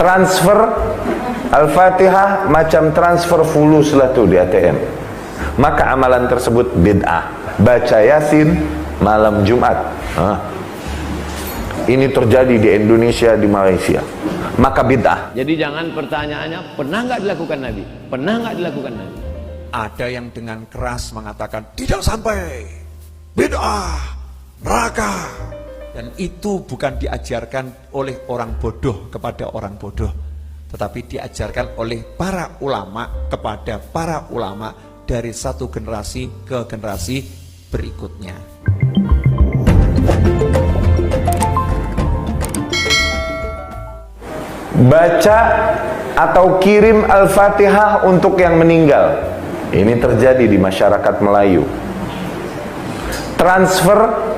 Transfer Al-Fatihah macam transfer fulus lah tuh di ATM. Maka amalan tersebut bid'ah. Baca Yasin malam Jumat. Ini terjadi di Indonesia, di Malaysia. Maka bid'ah. Jadi jangan pertanyaannya, pernah nggak dilakukan Nabi? Pernah nggak dilakukan Nabi? Ada yang dengan keras mengatakan tidak sampai, bid'ah, neraka. Dan itu bukan diajarkan oleh orang bodoh kepada orang bodoh, tetapi diajarkan oleh para ulama kepada para ulama dari satu generasi ke generasi berikutnya. Baca atau kirim Al-Fatihah untuk yang meninggal. Ini terjadi di masyarakat Melayu. Transfer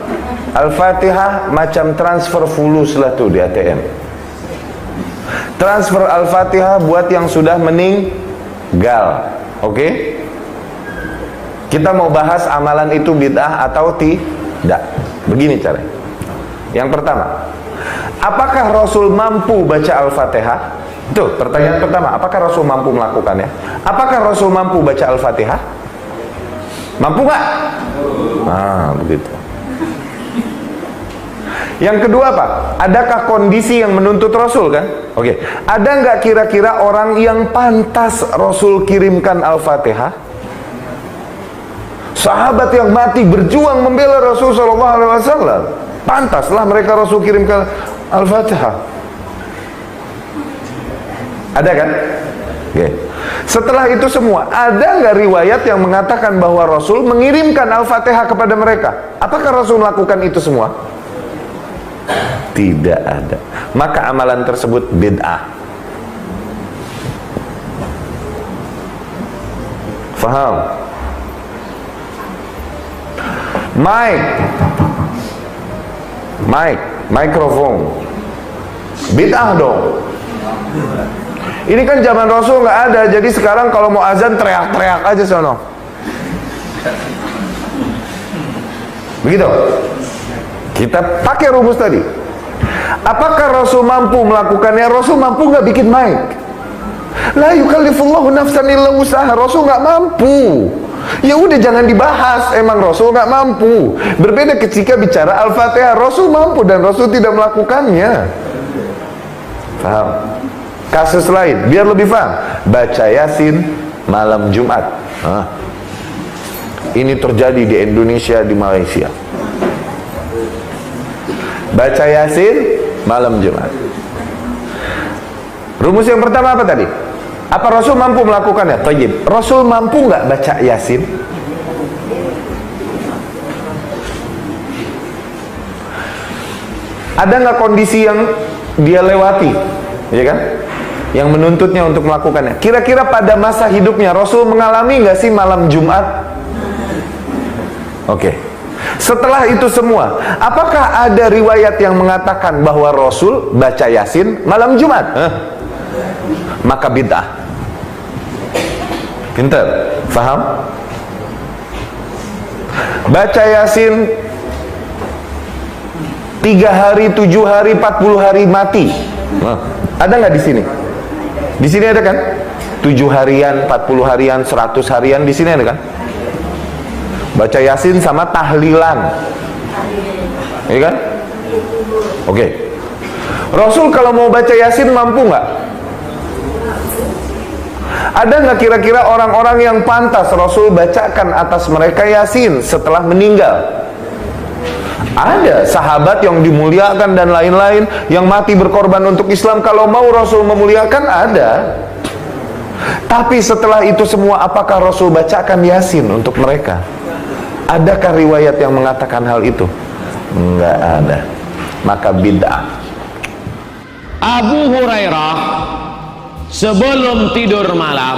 Al-Fatihah macam transfer fulus lah tuh di ATM. Transfer Al-Fatihah buat yang sudah meninggal. Oke? Kita mau bahas amalan itu bid'ah atau tidak. Begini caranya. Yang pertama, apakah Rasul mampu baca Al-Fatihah? Itu pertanyaan pertama. Apakah Rasul mampu melakukannya? Apakah Rasul mampu baca Al-Fatihah? Mampu nggak? Nah, begitu. Yang kedua apa? Adakah kondisi yang menuntut Rasul kan? Oke. Ada nggak kira-kira orang yang pantas Rasul kirimkan Al-Fatihah? Sahabat yang mati berjuang membela Rasul Shallallahu Alaihi Wasallam, pantaslah mereka Rasul kirimkan Al-Fatihah. Ada kan? Oke. Setelah itu semua, ada nggak riwayat yang mengatakan bahwa Rasul mengirimkan Al-Fatihah kepada mereka? Apakah Rasul melakukan itu semua? Tidak ada. Maka amalan tersebut bid'ah. Faham? Mikrofon bid'ah dong. Ini kan zaman Rasul nggak ada, jadi sekarang kalau mau azan teriak-teriak aja sono. Begitu. Kita pakai rumus tadi. Apakah Rasul mampu melakukannya? Rasul mampu nggak bikin mic? La yukallifullahu nafsan illa wus'aha. Rasul nggak mampu. Ya udah jangan dibahas. Emang Rasul nggak mampu. Berbeda ketika bicara Al-Fatihah, Rasul mampu dan Rasul tidak melakukannya. Paham? Kasus lain, biar lebih paham. Baca Yasin malam Jumat. Ini terjadi di Indonesia, di Malaysia. Baca Yasin malam Jumat. Rumus yang pertama apa tadi? Apa Rasul mampu melakukannya? Tayyib. Rasul mampu nggak baca Yasin? Ada nggak kondisi yang dia lewati, ya kan? Yang menuntutnya untuk melakukannya. Kira-kira pada masa hidupnya Rasul mengalami nggak sih malam Jumat? Oke. Setelah itu semua, apakah ada riwayat yang mengatakan bahwa Rasul baca Yasin malam Jumat? Maka bid'ah. Pintar? Faham? Baca Yasin 3 hari, 7 hari, 40 hari mati. Ada nggak di sini? Di sini ada kan? 7 harian, 40 harian, 100 harian, di sini ada kan? Baca Yasin sama tahlilan, ya kan? Oke. Rasul kalau mau baca Yasin mampu nggak? Ada nggak kira-kira orang-orang yang pantas Rasul bacakan atas mereka Yasin setelah meninggal? Ada sahabat yang dimuliakan dan lain-lain yang mati berkorban untuk Islam. Kalau mau Rasul memuliakan, ada. Tapi setelah itu semua, apakah Rasul bacakan Yasin untuk mereka? Adakah riwayat yang mengatakan hal itu? Enggak ada. Maka bid'ah. Abu Hurairah sebelum tidur malam,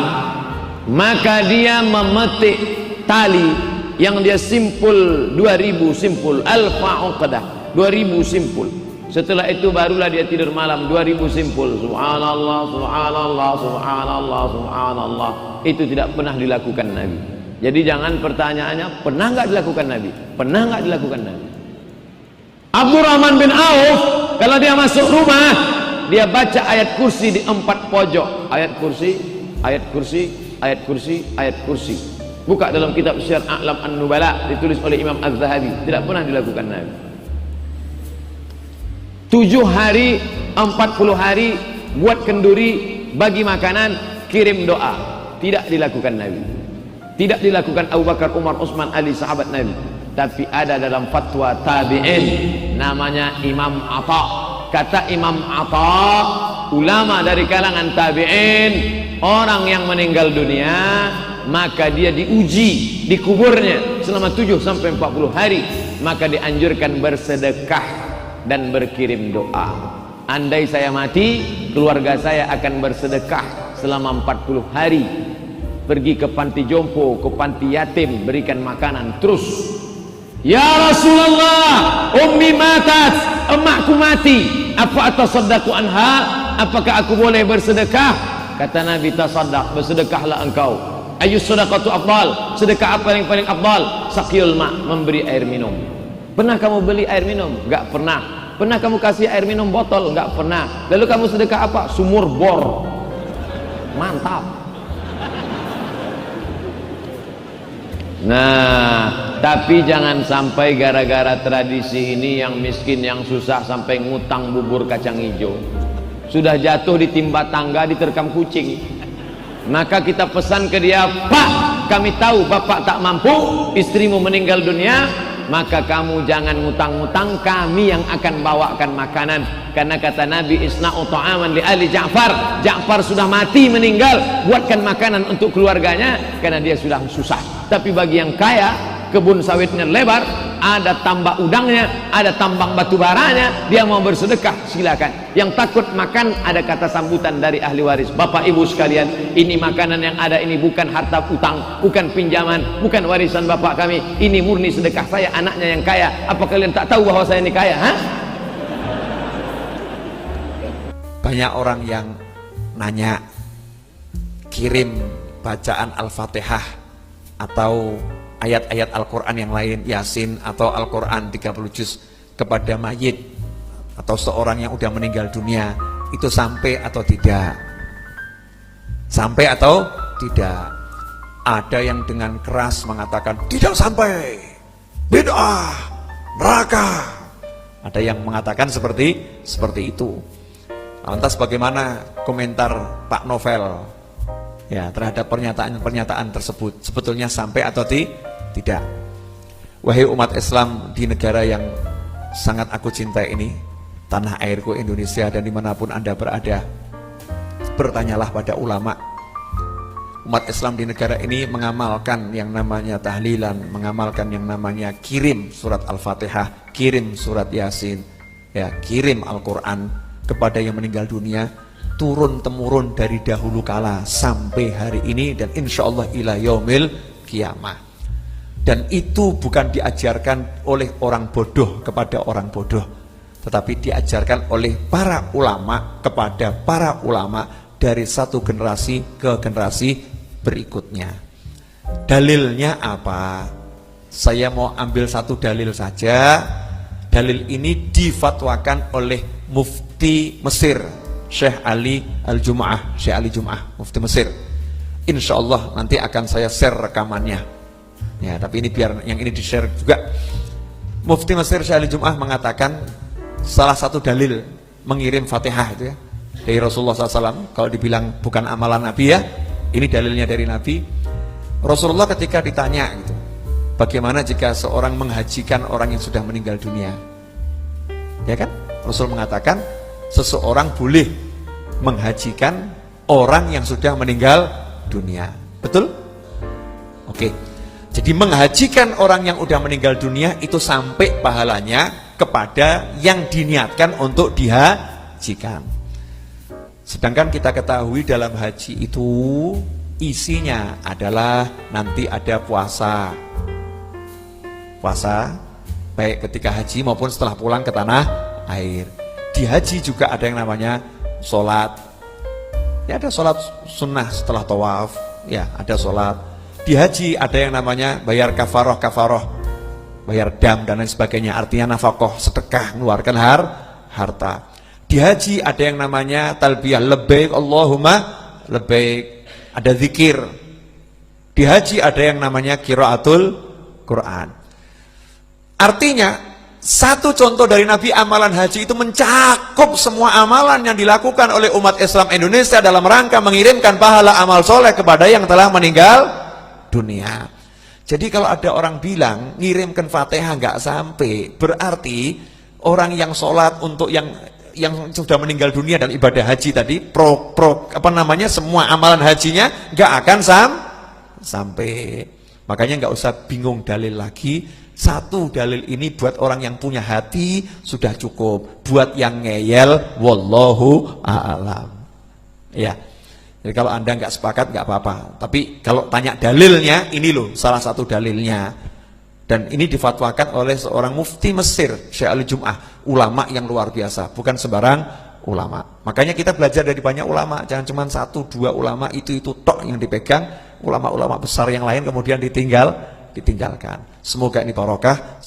maka dia memetik tali yang dia simpul 2000 simpul, alfa uqdah, 2000 simpul. Setelah itu barulah dia tidur malam 2000 simpul. Subhanallah, subhanallah, subhanallah, subhanallah. Itu tidak pernah dilakukan Nabi. Jadi jangan pertanyaannya, pernah nggak dilakukan Nabi? Pernah nggak dilakukan Nabi? Abdurrahman bin Auf, kalau dia masuk rumah, dia baca ayat kursi di 4 pojok. Ayat kursi, ayat kursi, ayat kursi, ayat kursi. Buka dalam kitab Syiar A'lam An-Nubala, ditulis oleh Imam Az-Zahabi. Tidak pernah dilakukan Nabi. 7 hari, 40 hari, buat kenduri, bagi makanan, kirim doa. Tidak dilakukan Nabi. Tidak dilakukan Abu Bakar, Umar, Utsman, Ali, sahabat Nabi. Tapi ada dalam fatwa tabi'in, namanya Imam Atha. Kata Imam Atha, ulama dari kalangan tabi'in, orang yang meninggal dunia, maka dia diuji di kuburnya selama 7 sampai 40 hari, maka dianjurkan bersedekah dan berkirim doa. Andai saya mati, keluarga saya akan bersedekah selama 40 hari. Pergi ke panti jompo, ke panti yatim, berikan makanan terus. Ya Rasulullah, ummi matat, emakku mati, apa atasaddaqu anha? Apakah aku boleh bersedekah? Kata Nabi, tasaddaq, bersedekahlah engkau. Ayyus sadaqatu afdal? Sedekah apa yang paling afdal? Saqiyul ma', memberi air minum. Pernah kamu beli air minum? Enggak pernah. Pernah kamu kasih air minum botol? Enggak pernah. Lalu kamu sedekah apa? Sumur bor. Mantap. Nah, tapi jangan sampai gara-gara tradisi ini yang miskin, yang susah sampai ngutang bubur kacang hijau. Sudah jatuh ditimba tangga, diterkam kucing. Maka kita pesan ke dia, Pak, kami tahu Bapak tak mampu, istrimu meninggal dunia, maka kamu jangan ngutang-ngutang, kami yang akan bawakan makanan. Karena kata Nabi, isna'u ta'aman li ali Ja'far. Ja'far sudah mati, meninggal, buatkan makanan untuk keluarganya, karena dia sudah susah. Tapi bagi yang kaya, kebun sawitnya lebar, ada tambak udangnya, ada tambang batu baranya, dia mau bersedekah, silakan. Yang takut makan, ada kata sambutan dari ahli waris. Bapak ibu sekalian, ini makanan yang ada ini bukan harta utang, bukan pinjaman, bukan warisan bapak kami, ini murni sedekah saya, anaknya yang kaya. Apa kalian tak tahu bahwa saya ini kaya? Hah? Banyak orang yang nanya, kirim bacaan Al-Fatihah atau ayat-ayat Al-Quran yang lain, Yasin atau Al-Quran 30 juz kepada mayit atau seorang yang udah meninggal dunia, itu sampai atau tidak? Sampai atau tidak? Ada yang dengan keras mengatakan tidak sampai, bid'ah, neraka. Ada yang mengatakan seperti itu. Lantas bagaimana komentar Pak Novel ya terhadap pernyataan tersebut? Sebetulnya sampai atau tidak? Wahai umat Islam di negara yang sangat aku cintai ini, tanah airku Indonesia, dan dimanapun Anda berada, bertanyalah pada ulama. Umat Islam di negara ini mengamalkan yang namanya tahlilan, mengamalkan yang namanya kirim surat Al-Fatihah, kirim surat Yasin, ya, kirim Al-Quran kepada yang meninggal dunia, turun temurun dari dahulu kala sampai hari ini, dan insya Allah ila yaumil kiamah. Dan itu bukan diajarkan oleh orang bodoh kepada orang bodoh, tetapi diajarkan oleh para ulama kepada para ulama dari satu generasi ke generasi berikutnya. Dalilnya apa? Saya mau ambil satu dalil saja. Dalil ini difatwakan oleh Mufti Mesir, Syekh Ali Al-Jum'ah, Syekh Ali Jum'ah, Mufti Mesir. Insya Allah nanti akan saya share rekamannya. Ya, tapi ini biar yang ini di-share juga. Mufti Mesir Syekh Ali Jum'ah mengatakan salah satu dalil mengirim Fatihah itu ya dari Rasulullah SAW. Kalau dibilang bukan amalan Nabi ya, ini dalilnya dari Nabi. Rasulullah ketika ditanya gitu, bagaimana jika seorang menghajikan orang yang sudah meninggal dunia? Ya kan? Rasul mengatakan seseorang boleh menghajikan orang yang sudah meninggal dunia. Betul? Oke. Jadi menghajikan orang yang sudah meninggal dunia itu sampai pahalanya kepada yang diniatkan untuk dihajikan. Sedangkan kita ketahui dalam haji itu isinya adalah nanti ada puasa. Puasa baik ketika haji maupun setelah pulang ke tanah air. Di haji juga ada yang namanya sholat. Ya, ada sholat sunnah setelah tawaf. Ya, ada sholat. Di haji ada yang namanya bayar kafaroh, bayar dam dan lain sebagainya. Artinya nafkah, sedekah, mengeluarkan harta. Di haji ada yang namanya talbiyah, labbaik Allahumma labbaik, ada zikir. Di haji ada yang namanya qiraatul Quran. Artinya, satu contoh dari Nabi, amalan haji itu mencakup semua amalan yang dilakukan oleh umat Islam Indonesia dalam rangka mengirimkan pahala amal soleh kepada yang telah meninggal dunia. Jadi kalau ada orang bilang ngirimkan Fatihah nggak sampai, berarti orang yang sholat untuk yang sudah meninggal dunia dan ibadah haji tadi, semua amalan hajinya nggak akan sampai. Makanya nggak usah bingung dalil lagi. Satu dalil ini buat orang yang punya hati sudah cukup. Buat yang ngeyel, wallahu a'lam. Ya. Jadi kalau Anda nggak sepakat nggak apa-apa. Tapi kalau tanya dalilnya, ini loh salah satu dalilnya. Dan ini difatwakan oleh seorang mufti Mesir, Syekh Ali Jum'ah, ulama yang luar biasa, bukan sembarang ulama. Makanya kita belajar dari banyak ulama, jangan cuma satu dua ulama itu tok yang dipegang, ulama-ulama besar yang lain kemudian ditinggalkan. Semoga ini barokah.